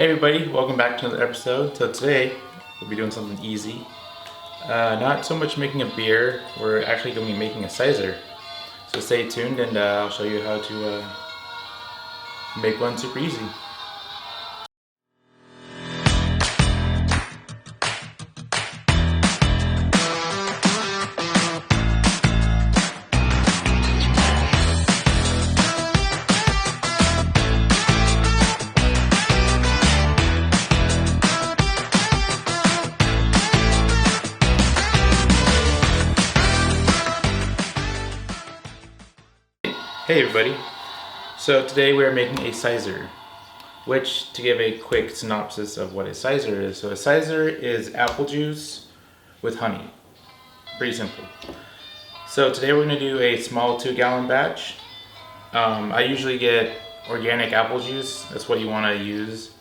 Hey everybody, welcome back to another episode. So today we'll be doing something easy. Not so much making a beer, we're actually going to be making a cyser. So stay tuned and I'll show you how to make one super easy. Hey everybody, so today we are making a cyser, which, to give a quick synopsis of what a cyser is, so a cyser is apple juice with honey. Pretty simple. So today we're going to do a small 2-gallon batch. I usually get organic apple juice, that's what you want to use.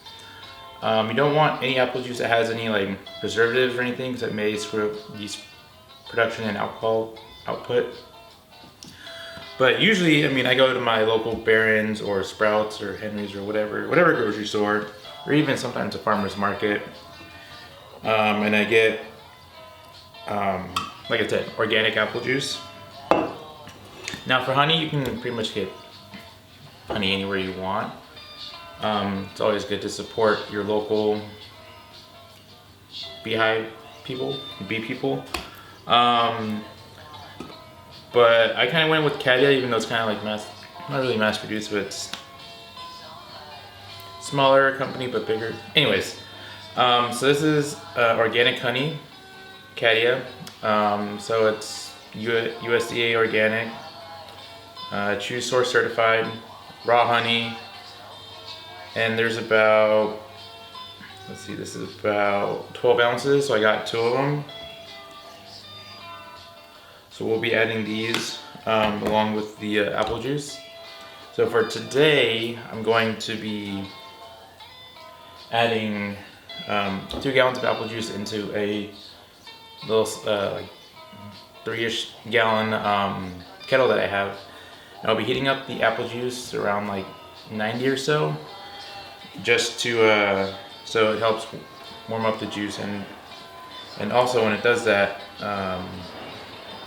You don't want any apple juice that has any like preservatives or anything, because it may screw up yeast production and alcohol output. But usually, I go to my local Barron's or Sprouts or Henry's or whatever grocery store, or even sometimes a farmer's market, and I get, like I said, organic apple juice. Now for honey, you can pretty much get honey anywhere you want. It's always good to support your local bee people. But I kind of went with Cadia, even though it's kind of like not really mass produced, but it's smaller company but bigger. Anyways, so this is organic honey, Cadia. So it's USDA organic, True Source certified, raw honey, and there's about, this is about 12 ounces, so I got 2 of them. So we'll be adding these along with the apple juice. So for today, I'm going to be adding 2 gallons of apple juice into a little like 3-ish gallon kettle that I have. And I'll be heating up the apple juice around like 90 or so, just to so it helps warm up the juice, and also when it does that,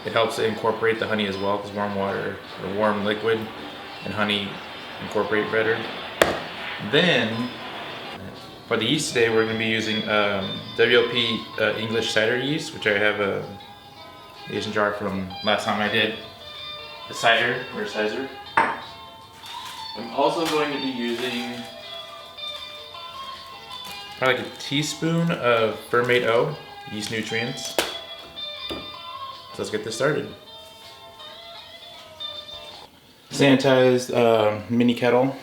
it helps to incorporate the honey as well, because warm water or warm liquid and honey incorporate better. Then for the yeast today, we're going to be using WLP English cider yeast, which I have a mason jar from last time I did the cider or cyser. I'm also going to be using probably like a teaspoon of Fermate O, yeast nutrients. So let's get this started. Sanitized mini kettle.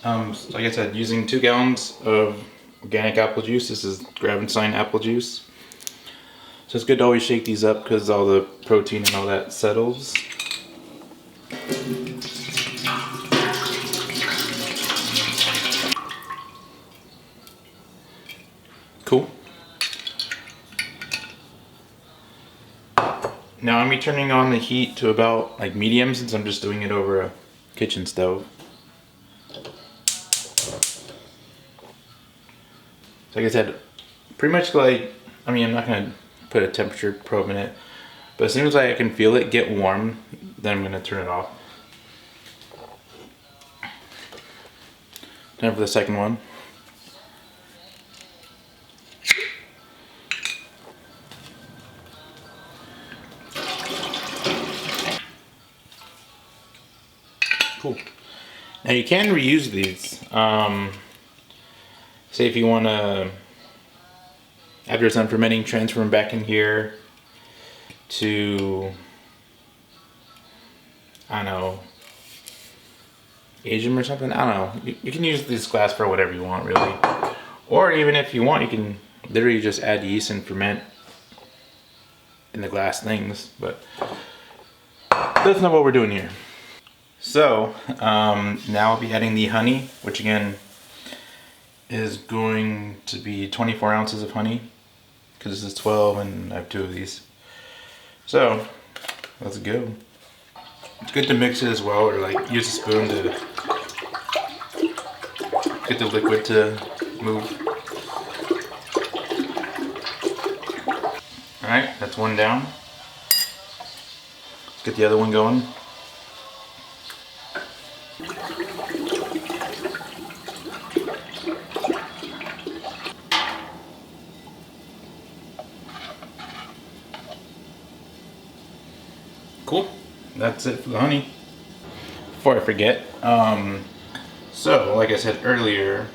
Like I said, using 2 gallons of organic apple juice. This is Gravenstein apple juice. So it's good to always shake these up because all the protein and all that settles. Cool. Now I'm turning on the heat to about like medium, since I'm just doing it over a kitchen stove. So like I said, pretty much like, I'm not gonna put a temperature probe in it, but as soon as I can feel it get warm, then I'm gonna turn it off. Time for the second one. Cool. Now you can reuse these. Say if you want to, after it's done fermenting, transfer them back in here to, I don't know, age them or something. I don't know. You can use this glass for whatever you want, really. Or even if you want, you can literally just add yeast and ferment in the glass things. But that's not what we're doing here. So now I'll be adding the honey, which again is going to be 24 ounces of honey, because this is 12 and I have 2 of these. So let's go. It's good to mix it as well, or like use a spoon to get the liquid to move. Alright, that's one down. Let's get the other one going. Cool. That's it for the honey. Before I forget, so like I said earlier,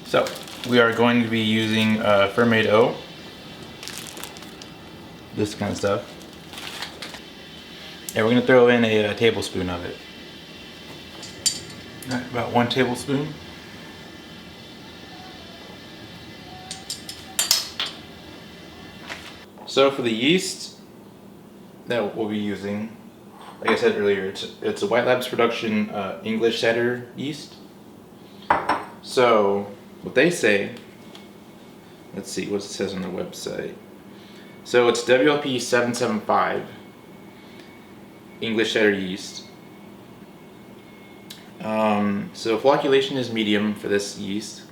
so we are going to be using fermented oat, this kind of stuff, and we're going to throw in a tablespoon of it. Right, about 1 tablespoon. So for the yeast that we'll be using, like I said earlier, it's a White Labs production English cider yeast. So what they say, let's see what it says on their website. So it's WLP 775 English cider yeast. So flocculation is medium for this yeast.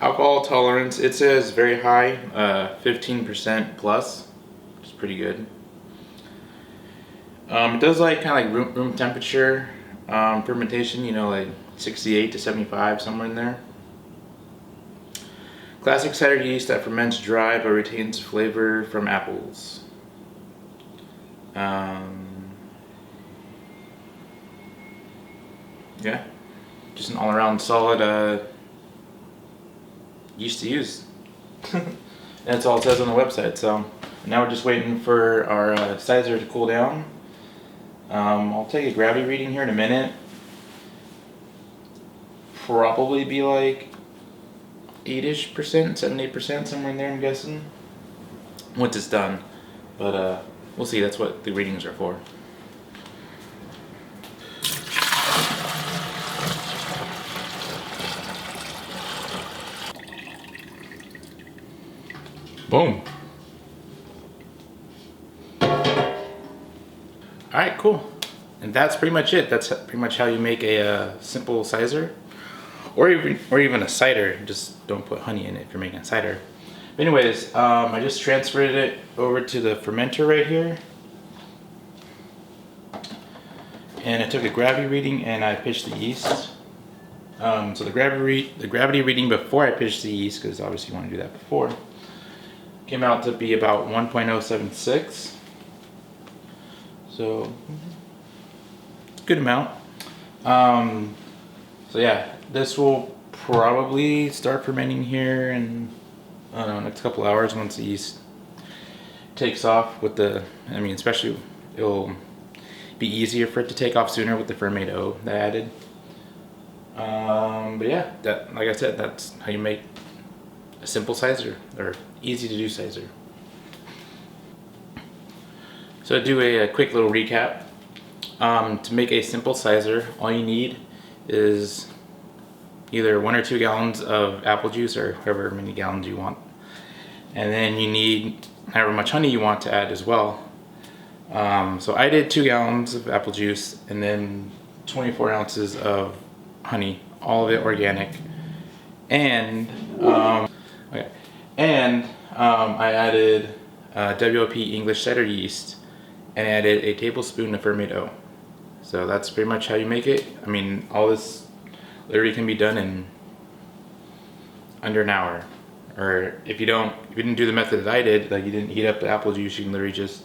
Alcohol tolerance, it says very high, 15% plus, which is pretty good. It does like kind of like room temperature fermentation, you know, like 68 to 75, somewhere in there. Classic cider yeast that ferments dry but retains flavor from apples. Yeah, just an all-around solid yeast to use. That's all it says on the website. So now we're just waiting for our cyser to cool down. I'll take a gravity reading here in a minute. Probably be like 8-ish%, 7-8%, somewhere in there, I'm guessing, once it's done. But we'll see. That's what the readings are for. Boom. Alright, cool. And that's pretty much it. That's pretty much how you make a simple cyser. Or even a cider. Just don't put honey in it if you're making a cider. But anyways, I just transferred it over to the fermenter right here. And I took a gravity reading and I pitched the yeast. So the gravity reading before I pitched the yeast, because obviously you want to do that before, came out to be about 1.076. So, good amount. So yeah, this will probably start fermenting here in, I don't know, next couple hours once the yeast takes off with the, I mean, especially it'll be easier for it to take off sooner with the fermented oat that I added. But yeah, that, like I said, that's how you make a simple cyser, or easy to do cyser. So to do a quick little recap, to make a simple cyser, all you need is either 1 or 2 gallons of apple juice, or however many gallons you want. And then you need however much honey you want to add as well. So I did 2 gallons of apple juice and then 24 ounces of honey, all of it organic. And I added WLP English cider yeast and added a tablespoon of fermented oat. So that's pretty much how you make it. I mean, all this literally can be done in under an hour. Or if you didn't do the method that I did, like you didn't heat up the apple juice, you can literally just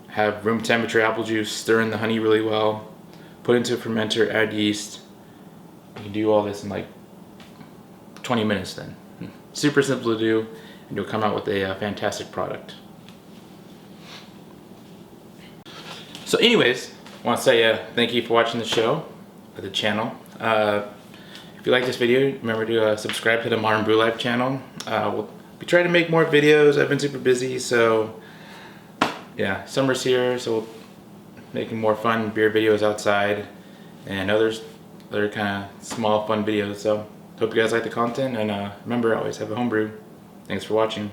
have room temperature apple juice, stir in the honey really well, put it into a fermenter, add yeast. You can do all this in like 20 minutes then. Super simple to do, and you'll come out with a fantastic product. So anyways, I want to say thank you for watching the show, or the channel. If you like this video, remember to subscribe to the Modern Brew Life channel. We'll be trying to make more videos. I've been super busy, so yeah, summer's here, so we'll making more fun beer videos outside and other kind of small fun videos. So hope you guys like the content, and remember, always have a homebrew. Thanks for watching.